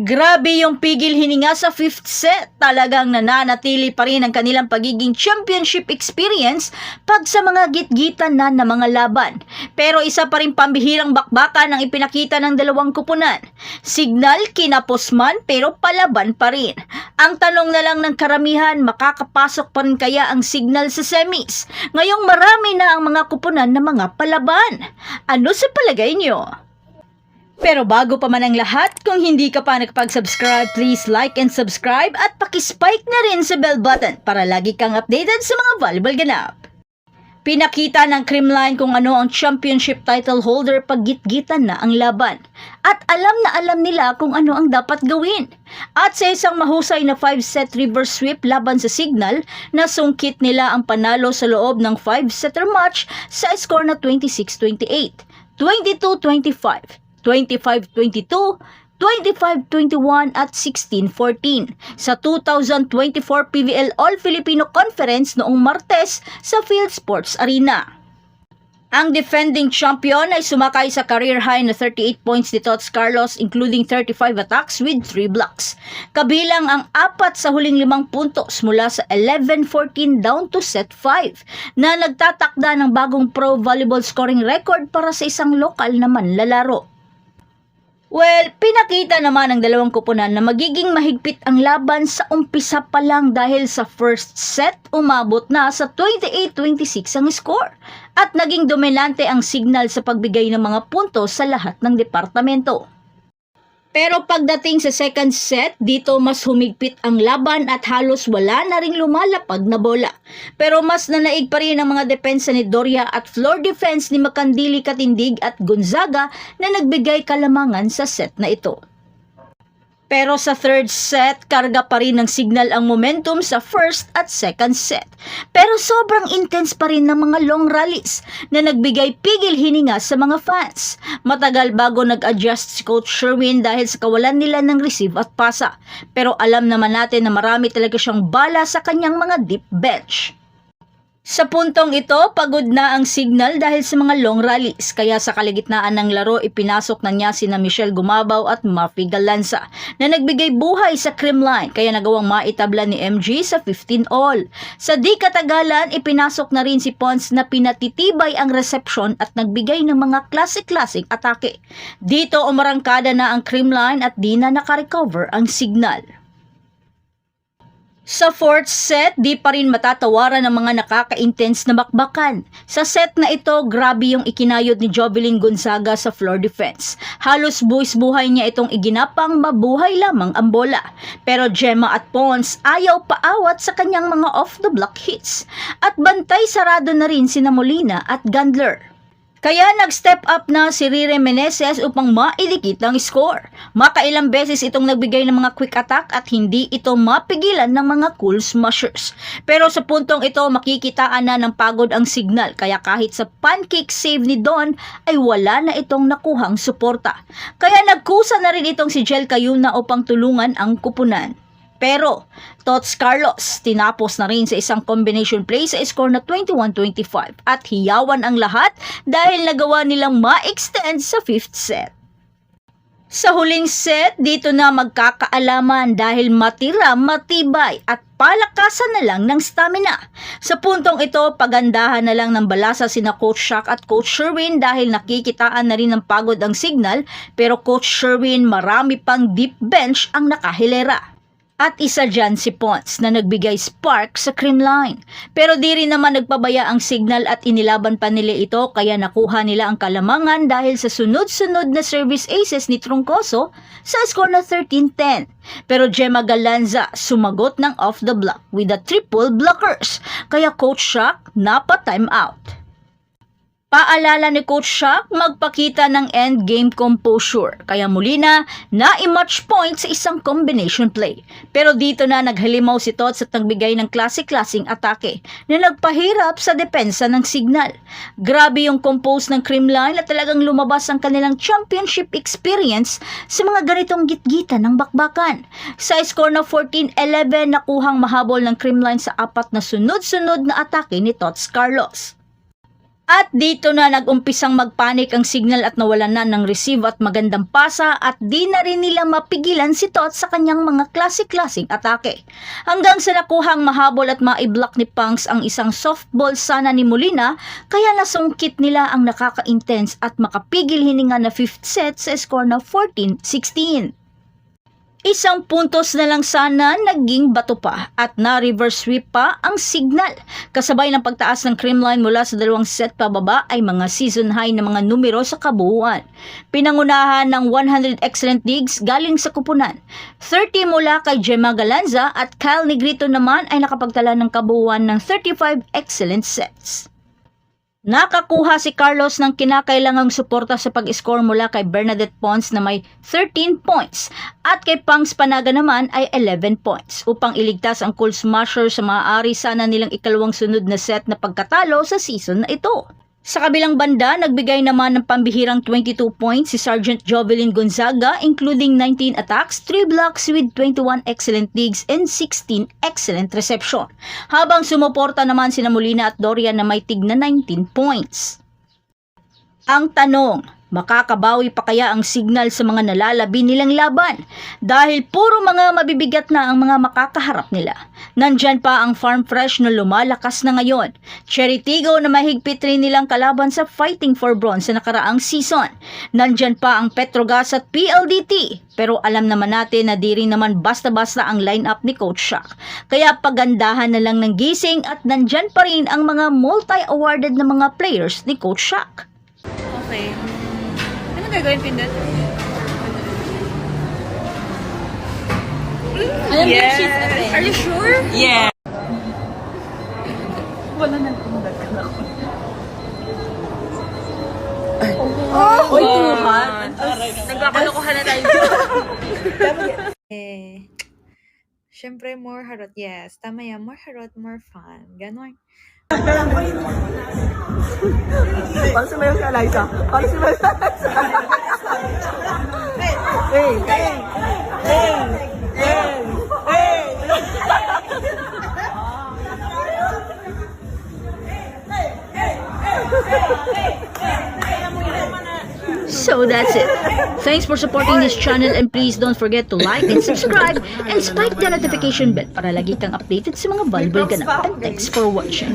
Grabe yung pigil hininga sa fifth set. Talagang nananatili pa rin ang kanilang pagiging championship experience pag sa mga gitgitan na mga laban. Pero isa pa rin pambihirang bakbakan ang ipinakita ng dalawang kupunan. Signal kinapos man pero palaban pa rin. Ang tanong na lang ng karamihan, makakapasok pa rin kaya ang Signal sa semis? Ngayong marami na ang mga kupunan na mga palaban. Ano sa palagay nyo? Pero bago pa man ang lahat, kung hindi ka pa nakapag-subscribe, please like and subscribe at pakispike na rin sa bell button para lagi kang updated sa mga volleyball ganap. Pinakita ng Creamline kung ano ang championship title holder pag gitgitan na ang laban. At alam nila kung ano ang dapat gawin. At sa isang mahusay na 5-set reverse sweep laban sa Signal, nasungkit nila ang panalo sa loob ng 5-setter match sa score na 26-28, 22-25. 25-22, 25-21 at 16-14 sa 2024 PVL All-Filipino Conference noong Martes sa Field Sports Arena. Ang defending champion ay sumakay sa career high na 38 points ni Tots Carlos, including 35 attacks with 3 blocks. Kabilang ang 4 sa huling 5 puntos mula sa 11-14 down to set 5 na nagtatakda ng bagong pro volleyball scoring record para sa isang lokal na manlalaro. Well, pinakita naman ng dalawang kupunan na magiging mahigpit ang laban sa umpisa pa lang dahil sa first set umabot na sa 28-26 ang score at naging dominante ang Signal sa pagbigay ng mga puntos sa lahat ng departamento. Pero pagdating sa second set, dito mas humigpit ang laban at halos wala na ring lumalapag na bola. Pero mas nanaig pa rin ang mga depensa ni Doria at floor defense ni Makandili Katindig at Gonzaga na nagbigay kalamangan sa set na ito. Pero sa third set, karga pa rin ng Signal ang momentum sa first at second set. Pero sobrang intense pa rin ng mga long rallies na nagbigay pigil hininga sa mga fans. Matagal bago nag-adjust si Coach Sherwin dahil sa kawalan nila ng receive at pasa. Pero alam naman natin na marami talaga siyang bala sa kanyang mga deep bench. Sa puntong ito, pagod na ang Signal dahil sa mga long rallies, kaya sa kaligitnaan ng laro ipinasok na niya sina Michelle Gumabaw at Mafi Galanza na nagbigay buhay sa Creamline, kaya nagawang maitabla ni MG sa 15-all. Sa di katagalan, ipinasok na rin si Pons na pinatitibay ang reception at nagbigay ng mga classic atake. Dito umarangkada na ang Creamline at di na nakarecover ang Signal. Sa fourth set, di pa rin matatawaran ng mga nakaka-intense na bakbakan. Sa set na ito, grabe yung ikinayod ni Jovelyn Gonzaga sa floor defense. Halos buwis-buhay niya itong iginapang mabuhay lamang ang bola. Pero Gemma at Pons ayaw paawat sa kanyang mga off-the-block hits. At bantay sarado na rin sina Molina at Gandler. Kaya nag-step up na si Rire Meneses upang maidikit ang score. Makailang beses itong nagbigay ng mga quick attack at hindi ito mapigilan ng mga cool smashers. Pero sa puntong ito makikitaan na ng pagod ang Signal, kaya kahit sa pancake save ni Don ay wala na itong nakuhang suporta. Kaya nagkusa na rin itong si Jel Cayuna upang tulungan ang kupunan. Pero Tots Carlos tinapos na rin sa isang combination play sa score na 21-25 at hiyawan ang lahat dahil nagawa nilang ma-extend sa fifth set. Sa huling set, dito na magkakaalaman dahil matibay at palakasan na lang ng stamina. Sa puntong ito, pagandahan na lang ng balasa sina Coach Shaq at Coach Sherwin dahil nakikitaan na rin ng pagod ang Signal, pero Coach Sherwin marami pang deep bench ang nakahilera. At isa dyan si Pons na nagbigay spark sa Creamline. Pero di rin naman nagpabaya ang Signal at inilaban pa nila ito, kaya nakuha nila ang kalamangan dahil sa sunod-sunod na service aces ni Troncoso sa score na 13-10. Pero Gemma Galanza sumagot ng off the block with the triple blockers, kaya Coach Shaq napa-time out. Paalala ni Coach Shaq magpakita ng endgame composure, kaya muli na i-match point sa isang combination play. Pero dito na naghalimaw si Tots at nagbigay ng klaseng atake na nagpahirap sa depensa ng Signal. Grabe yung compose ng Creamline at talagang lumabas ang kanilang championship experience sa mga ganitong gitgitan ng bakbakan. Sa score na 14-11, nakuhang mahabol ng Creamline sa 4 na sunod-sunod na atake ni Tots Carlos. At dito na nag-umpisang magpanik ang Signal at nawalan na ng receive at magandang pasa at di na rin nila mapigilan si Tot sa kanyang mga classic-classic atake. Hanggang sa nakuhang mahabol at maiblock ni Punks ang isang softball sana ni Molina, kaya nasungkit nila ang nakaka-intense at makapigil hininga na 5th set sa score na 14-16. Isang puntos na lang sana naging bato pa at na-reverse sweep pa ang Signal. Kasabay ng pagtaas ng creamline mula sa 2 set pababa ay mga season high na mga numero sa kabuuan. Pinangunahan ng 100 excellent digs galing sa kupunan. 30 mula kay Gemma Galanza at Kyle Negrito naman ay nakapagtala ng kabuuan ng 35 excellent sets. Nakakuha si Carlos ng kinakailangang suporta sa pag-score mula kay Bernadette Pons na may 13 points at kay Punks Panaga naman ay 11 points upang iligtas ang Cool Smasher sa maaari sana nilang ikalawang sunod na set na pagkatalo sa season na ito. Sa kabilang banda, nagbigay naman ng pambihirang 22 points si Sergeant Jovelyn Gonzaga including 19 attacks, 3 blocks with 21 excellent digs and 16 excellent reception. Habang sumuporta naman sina Molina at Dorian na may tig na 19 points. Ang tanong, makakabawi pa kaya ang Signal sa mga nalalabi nilang laban? Dahil puro mga mabibigat na ang mga makakaharap nila. Nandyan pa ang Farm Fresh na lumalakas na ngayon. Cherry Tigo na mahigpit rin nilang kalaban sa Fighting for Bronze sa nakaraang season. Nandyan pa ang Petrogas at PLDT. Pero alam naman natin na di rin naman basta-basta ang lineup ni Coach Shock. Kaya pagandahan na lang ng gising at nandyan pa rin ang mga multi-awarded na mga players ni Coach Shock. Okay. Ano gagawin, Pindot? Yes. Are you sure? Yeah. Wala nang pindag ka na ako. Uy, tuhan. Nagkakalokohan na tayo. Siyempre, more harot. Yes, tama yan. More harot, more fun. Ganon. Paano si Mayo si Eliza? Paano si Mayo si Eliza? Hey! Hey! Hey! Hey! Hey! So that's it. Thanks for supporting this channel and please don't forget to like and subscribe and spike the notification bell para lagi kang updated sa mga valuable ganap. And thanks for watching.